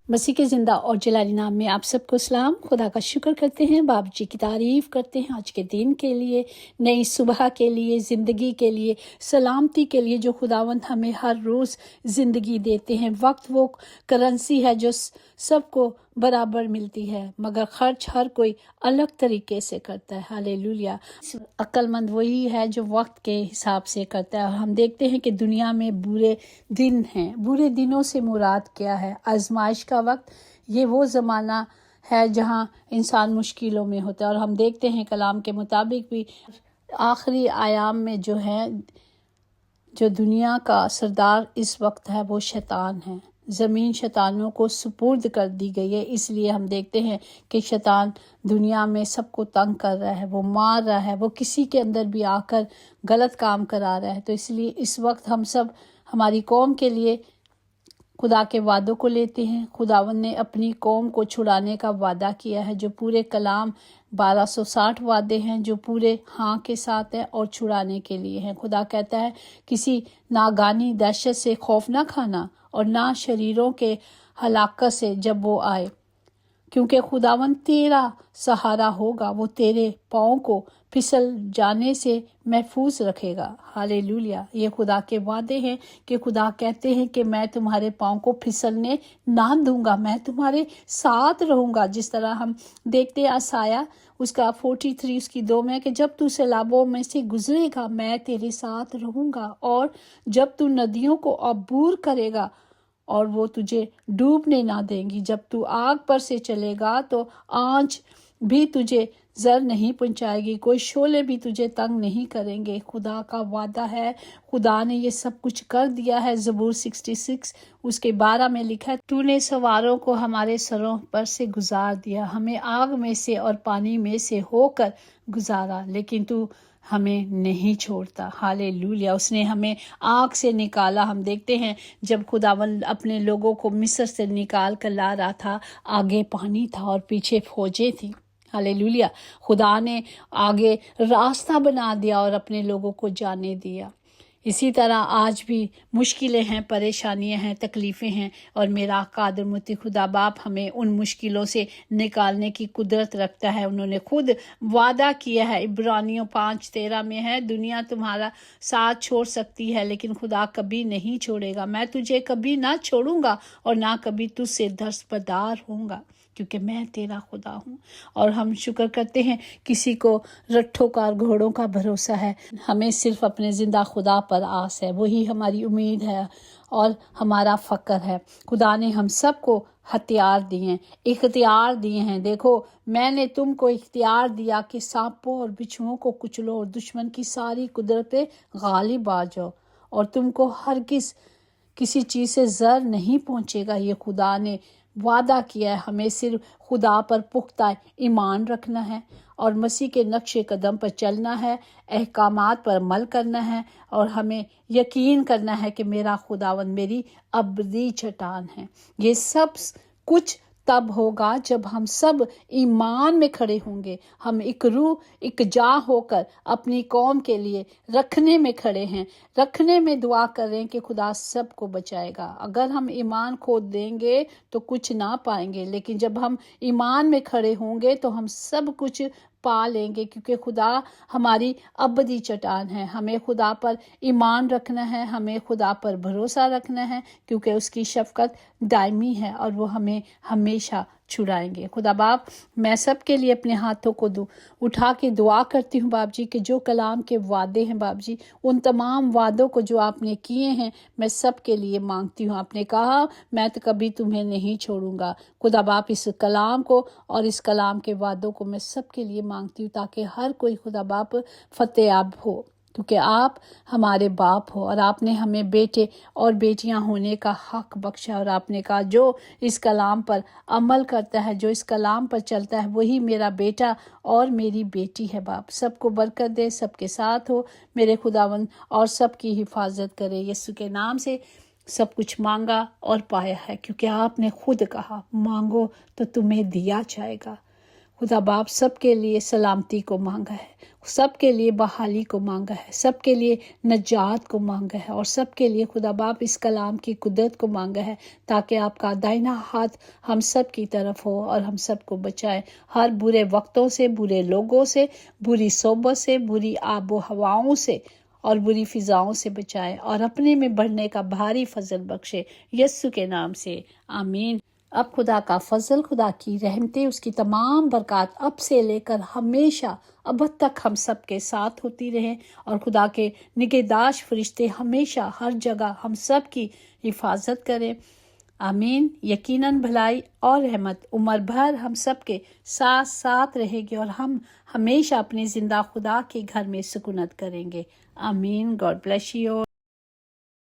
मसीह के ज़िंदा और जलाली नाम में आप सबको सलाम। खुदा का शुक्र करते हैं, बाप जी की तारीफ़ करते हैं आज के दिन के लिए, नई सुबह के लिए, ज़िंदगी के लिए, सलामती के लिए जो खुदावंद हमें हर रोज़ ज़िंदगी देते हैं। वक्त वो करेंसी है जो सबको बराबर मिलती है, मगर खर्च हर कोई अलग तरीके से करता है। हालेलुया। अक्लमंद वही है जो वक्त के हिसाब से करता है। और हम देखते हैं कि दुनिया में बुरे दिन हैं। बुरे दिनों से मुराद क्या है? आजमाइश का वक्त, ये वो ज़माना है जहाँ इंसान मुश्किलों में होता है। और हम देखते हैं कलाम के मुताबिक भी आखिरी आयाम में जो है, जो दुनिया का सरदार इस वक्त है वो शैतान है। ज़मीन शैतानों को सुपुर्द कर दी गई है। इसलिए हम देखते हैं कि शैतान दुनिया में सबको तंग कर रहा है, वो मार रहा है, वो किसी के अंदर भी आकर गलत काम करा रहा है। तो इसलिए इस वक्त हम सब हमारी कौम के लिए खुदा के वादों को लेते हैं। खुदावन ने अपनी कौम को छुड़ाने का वादा किया है, जो पूरे कलाम 1260 वादे हैं जो पूरे हाँ के साथ हैं और छुड़ाने के लिए हैं। खुदा कहता है किसी नागानी दहशत से खौफ ना खाना और ना शरीरों के हलाकत से जब वो आए, क्योंकि खुदावन तेरा सहारा होगा, वो तेरे पाँव को फिसल जाने से महफूज रखेगा। हालेलुया। ये खुदा के वादे हैं कि खुदा कहते हैं कि मैं तुम्हारे पाँव को फिसलने ना दूंगा, मैं तुम्हारे साथ रहूंगा। जिस तरह हम देखते हैं आसाया उसका 43 उसकी 2 में कि जब तू सैलाबों में से गुजरेगा मैं तेरे साथ रहूंगा, और जब तू नदियों को अबूर करेगा और वो तुझे डूबने ना देंगी। जब तू आग पर से चलेगा तो आंच भी तुझे जर नहीं पहुंचाएगी, कोई शोले भी तुझे तंग नहीं करेंगे। खुदा का वादा है, खुदा ने ये सब कुछ कर दिया है। ज़बूर 66 उसके 12 में लिखा है, तूने सवारों को हमारे सरों पर से गुजार दिया, हमें आग में से और पानी में से होकर गुजारा, लेकिन तू हमें नहीं छोड़ता। हालेलुया। उसने हमें आग से निकाला। हम देखते हैं जब खुदावन अपने लोगों को मिस्र से निकाल कर ला रहा था, आगे पानी था और पीछे फौजें थी। हालेलुया। खुदा ने आगे रास्ता बना दिया और अपने लोगों को जाने दिया। इसी तरह आज भी मुश्किलें हैं, परेशानियां हैं, तकलीफ़ें हैं, और मेरा कादर मुत्ती खुदा बाप हमें उन मुश्किलों से निकालने की कुदरत रखता है। उन्होंने खुद वादा किया है, इब्रानियों 5:13 में है, दुनिया तुम्हारा साथ छोड़ सकती है लेकिन खुदा कभी नहीं छोड़ेगा। मैं तुझे कभी ना छोड़ूंगा और ना कभी तुझसे दस्तबरदार होऊंगा, क्योंकि मैं तेरा खुदा हूँ। और हम शुक्र करते हैं किसी को रट्ठों का और घोड़ों का भरोसा है, हमें सिर्फ अपने ज़िंदा खुदा पर आस है। वही हमारी उम्मीद है और हमारा फ़क्र है। खुदा ने हम सबको हथियार दिए हैं, इख्तियार दिए हैं। देखो मैंने तुमको इख्तियार दिया कि सांपों और बिच्छुओं को कुचलो और दुश्मन की सारी कुदरत पे गालिब आ जाओ, और तुमको हरगिज़ किसी चीज़ से ज़र नहीं पहुँचेगा। ये खुदा ने वादा किया है। हमें सिर्फ खुदा पर पुख्ता ईमान रखना है और मसीह के नक्शे कदम पर चलना है, अहकामात पर अमल करना है, और हमें यकीन करना है कि मेरा खुदावंद मेरी अबदी चट्टान है। ये सब कुछ तब होगा जब हम सब ईमान में खड़े होंगे। हम एक रूह एक जा होकर अपनी कौम के लिए रखने में खड़े हैं, रखने में दुआ कर रहे हैं कि खुदा सबको बचाएगा। अगर हम ईमान खो देंगे तो कुछ ना पाएंगे, लेकिन जब हम ईमान में खड़े होंगे तो हम सब कुछ पा लेंगे, क्योंकि खुदा हमारी अबदी चट्टान है। हमें खुदा पर ईमान रखना है, हमें खुदा पर भरोसा रखना है, क्योंकि उसकी शफकत दायमी है और वो हमें हमेशा छुड़ाएंगे। खुदा बाप, मैं सब के लिए अपने हाथों को उठा के दुआ करती हूँ बाप जी कि जो कलाम के वादे हैं बाप जी, उन तमाम वादों को जो आपने किए हैं मैं सब के लिए मांगती हूँ। आपने कहा मैं तो कभी तुम्हें नहीं छोड़ूंगा। खुदा बाप, इस कलाम को और इस कलाम के वादों को मैं सब के लिए मांगती हूँ, ताकि हर कोई खुदा बाप फतेयाब हो, क्योंकि आप हमारे बाप हो और आपने हमें बेटे और बेटियां होने का हक बख्शा। और आपने कहा जो इस कलाम पर अमल करता है, जो इस कलाम पर चलता है, वही मेरा बेटा और मेरी बेटी है। बाप सबको बरकत दे, सबके साथ हो मेरे खुदावंद, और सबकी हिफाजत करे। यीशु के नाम से सब कुछ मांगा और पाया है, क्योंकि आपने खुद कहा मांगो तो तुम्हें दिया जाएगा। خدا باپ سب کے لیے سلامتی کو مانگا ہے، سب کے لیے بحالی کو مانگا ہے، سب کے لیے نجات کو مانگا ہے، اور سب کے لیے خدا باپ اس کلام کی قدرت کو مانگا ہے، تاکہ آپ کا دائنا ہاتھ ہم سب کی طرف ہو اور ہم سب کو بچائے ہر برے وقتوں سے، برے لوگوں سے، بری صحبت سے، بری آب و ہواؤں سے اور بری فضاؤں سے بچائے، اور اپنے میں بڑھنے کا بھاری فضل بخشے، یسوع کے نام سے آمین۔ اب خدا کا فضل، خدا کی رحمتیں، اس کی تمام برکات اب سے لے کر ہمیشہ ابد تک ہم سب کے ساتھ ہوتی رہیں، اور خدا کے نگہداشت فرشتے ہمیشہ ہر جگہ ہم سب کی حفاظت کریں، آمین۔ یقیناً بھلائی اور رحمت عمر بھر ہم سب کے ساتھ ساتھ رہے گی، اور ہم ہمیشہ اپنے زندہ خدا کے گھر میں سکونت کریں گے، آمین۔ God bless you.